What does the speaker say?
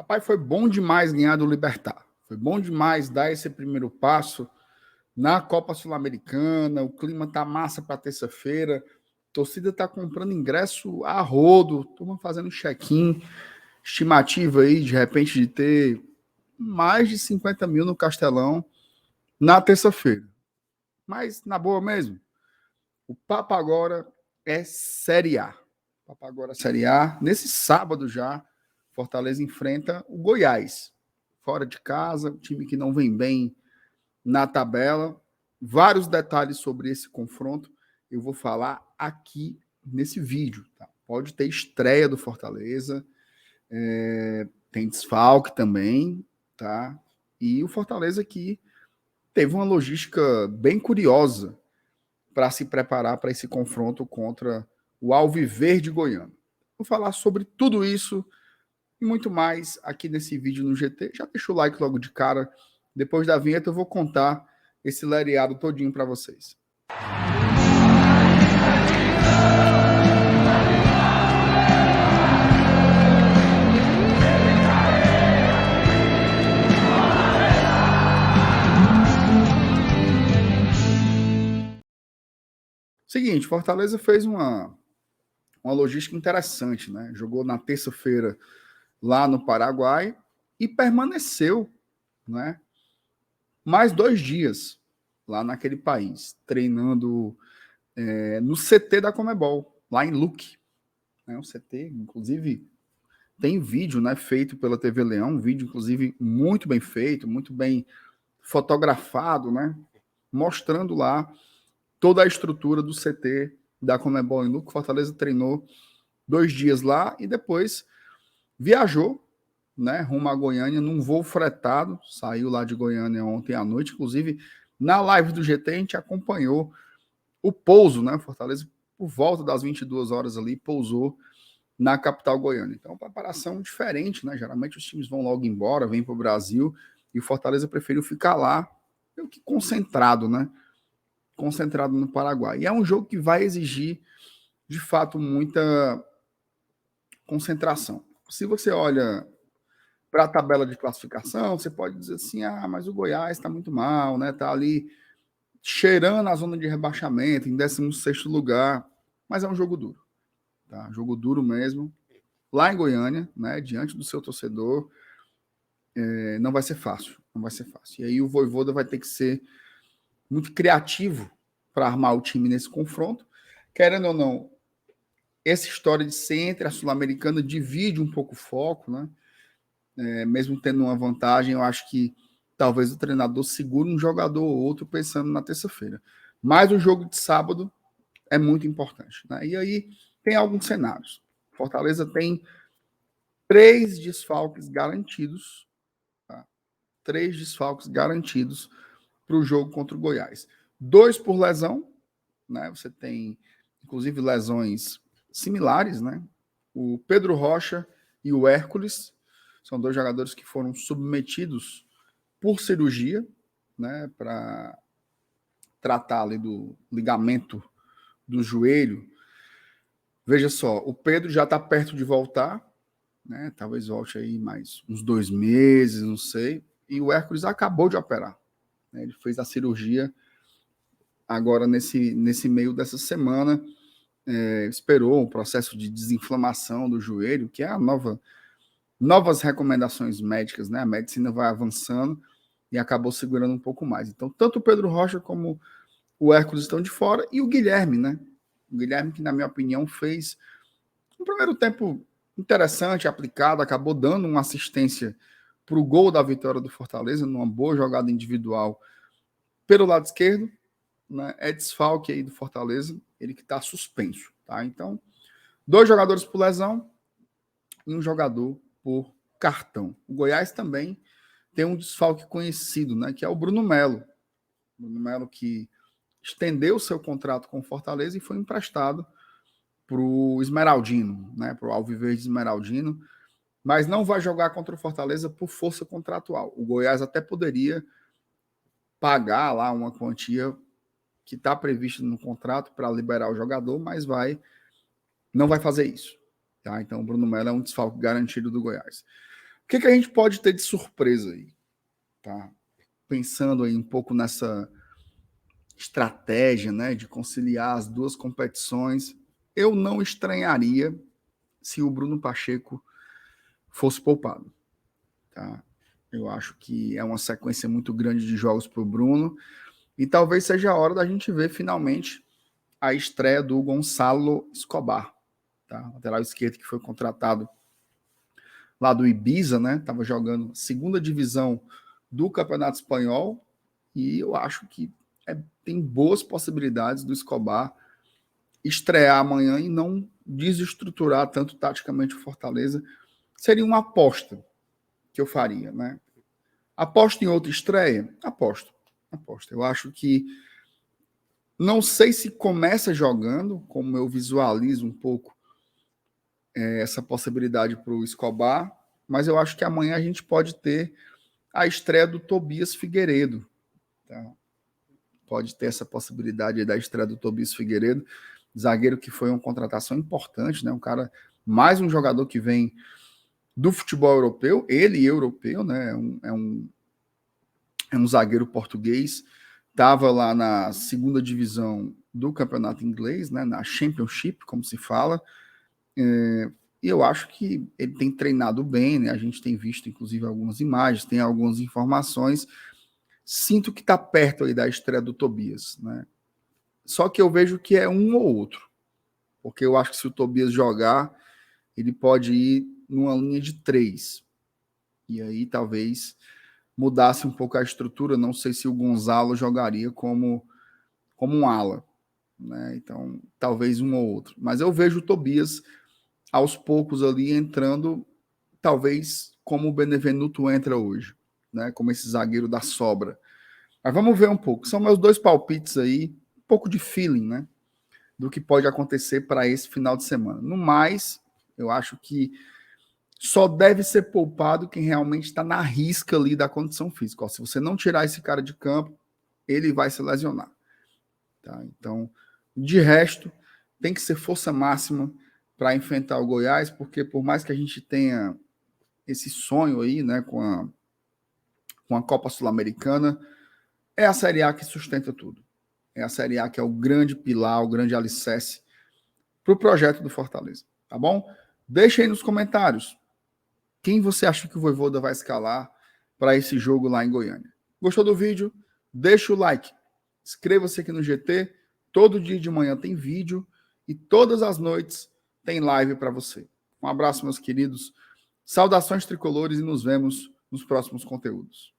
Rapaz, foi bom demais ganhar do Libertad. Foi bom demais dar esse primeiro passo na Copa Sul-Americana. O clima tá massa para terça-feira. A torcida tá comprando ingresso a rodo. Turma fazendo check-in. Estimativa aí, de repente, de ter mais de 50 mil no Castelão na terça-feira. Mas, na boa mesmo, o papo agora é Série A. O papo agora é Série A. Nesse sábado já, Fortaleza enfrenta o Goiás. Fora de casa, um time que não vem bem na tabela. Vários detalhes sobre esse confronto eu vou falar aqui nesse vídeo. Tá? Pode ter estreia do Fortaleza, tem desfalque também, tá? E o Fortaleza aqui teve uma logística bem curiosa para se preparar para esse confronto contra o Alviverde Goiano. Vou falar sobre tudo isso e muito mais aqui nesse vídeo no GT. Já deixa o like logo de cara. Depois da vinheta eu vou contar esse lereado todinho para vocês. Seguinte, Fortaleza fez uma logística interessante, né? Jogou na terça-feira lá no Paraguai e permaneceu, né? Mais 2 dias lá naquele país, treinando no CT da Comebol, lá em Luque. Né? O CT, inclusive, tem vídeo, né, feito pela TV Leão, um vídeo, inclusive, muito bem feito, muito bem fotografado, né? Mostrando lá toda a estrutura do CT da Comebol em Luque. Fortaleza treinou 2 dias lá e depois viajou, né, rumo a Goiânia num voo fretado, saiu lá de Goiânia ontem à noite, inclusive na live do GT a gente acompanhou o pouso, né, Fortaleza por volta das 22 horas ali pousou na capital goiana. Então, preparação diferente, né, geralmente os times vão logo embora, vêm para o Brasil e o Fortaleza preferiu ficar lá, meio que concentrado, né, concentrado no Paraguai. E é um jogo que vai exigir, de fato, muita concentração. Se você olha para a tabela de classificação, você pode dizer assim, mas o Goiás está muito mal, né? Está ali cheirando a zona de rebaixamento, em 16º lugar, mas é um jogo duro, tá? Jogo duro mesmo. Lá em Goiânia, né, diante do seu torcedor, não vai ser fácil, não vai ser fácil. E aí o Vojvoda vai ter que ser muito criativo para armar o time nesse confronto. Querendo ou não, essa história de ser entre a Sul-Americana divide um pouco o foco, né? Mesmo tendo uma vantagem, eu acho que talvez o treinador segure um jogador ou outro pensando na terça-feira. Mas o jogo de sábado é muito importante. Né? E aí tem alguns cenários. Fortaleza tem 3 desfalques garantidos. Tá? 3 desfalques garantidos para o jogo contra o Goiás. 2 por lesão. Né? Você tem, inclusive, lesões similares. Né? O Pedro Rocha e o Hércules. São 2 jogadores que foram submetidos por cirurgia, né, para tratar ali do ligamento do joelho. Veja só, o Pedro já está perto de voltar, né, talvez volte aí mais uns 2 meses, não sei, e o Hércules acabou de operar. Né, ele fez a cirurgia agora nesse meio dessa semana, esperou um processo de desinflamação do joelho, que é a novas recomendações médicas, né? A medicina vai avançando e acabou segurando um pouco mais. Então, tanto o Pedro Rocha como o Hércules estão de fora e o Guilherme, né? O Guilherme que, na minha opinião, fez um primeiro tempo interessante, aplicado, acabou dando uma assistência para o gol da vitória do Fortaleza, numa boa jogada individual pelo lado esquerdo, né? É desfalque aí do Fortaleza, ele que está suspenso, tá? Então, 2 jogadores por lesão e um jogador por cartão. O Goiás também tem um desfalque conhecido, né, que é o Bruno Melo. Bruno Melo que estendeu seu contrato com o Fortaleza e foi emprestado para o Esmeraldino, né, para o Alviverde Esmeraldino, mas não vai jogar contra o Fortaleza por força contratual. O Goiás até poderia pagar lá uma quantia que está prevista no contrato para liberar o jogador, mas não vai fazer isso. Tá? Então o Bruno Melo é um desfalque garantido do Goiás. que a gente pode ter de surpresa aí? Tá? Pensando aí um pouco nessa estratégia, né, de conciliar as duas competições, eu não estranharia se o Bruno Pacheco fosse poupado. Tá? Eu acho que é uma sequência muito grande de jogos para o Bruno e talvez seja a hora da gente ver finalmente a estreia do Gonçalo Escobar, tá? Lateral esquerdo que foi contratado lá do Ibiza, né? Estava jogando segunda divisão do Campeonato Espanhol e eu acho que tem boas possibilidades do Escobar estrear amanhã e não desestruturar tanto taticamente o Fortaleza. Seria uma aposta que eu faria, né? Aposto em outra estreia? Aposto. Eu acho que não sei se começa jogando, como eu visualizo um pouco essa possibilidade para o Escobar, mas eu acho que amanhã a gente pode ter a estreia do Tobias Figueiredo. Tá? Pode ter essa possibilidade da estreia do Tobias Figueiredo, zagueiro que foi uma contratação importante, né? Mais um jogador que vem do futebol europeu, ele europeu, né? É um zagueiro português, estava lá na segunda divisão do campeonato inglês, né? Na Championship, como se fala. E eu acho que ele tem treinado bem, né? A gente tem visto, inclusive, algumas imagens, tem algumas informações. Sinto que está perto ali da estreia do Tobias, né? Só que eu vejo que é um ou outro. Porque eu acho que se o Tobias jogar, ele pode ir numa linha de 3. E aí talvez mudasse um pouco a estrutura. Não sei se o Gonzalo jogaria como um ala, né? Então, talvez um ou outro. Mas eu vejo o Tobias aos poucos ali entrando, talvez como o Benevenuto entra hoje, né? Como esse zagueiro da sobra. Mas vamos ver um pouco. São meus dois palpites aí, um pouco de feeling, né? Do que pode acontecer para esse final de semana. No mais, eu acho que só deve ser poupado quem realmente está na risca ali da condição física. Ó, se você não tirar esse cara de campo, ele vai se lesionar. Tá? Então, de resto, tem que ser força máxima para enfrentar o Goiás, porque por mais que a gente tenha esse sonho aí, né, com a Copa Sul-Americana, é a Série A que sustenta tudo. É a Série A que é o grande pilar, o grande alicerce para o projeto do Fortaleza, tá bom? Deixa aí nos comentários quem você acha que o Vojvoda vai escalar para esse jogo lá em Goiânia. Gostou do vídeo? Deixa o like. Inscreva-se aqui no GT. Todo dia de manhã tem vídeo e todas as noites tem live para você. Um abraço, meus queridos. Saudações tricolores e nos vemos nos próximos conteúdos.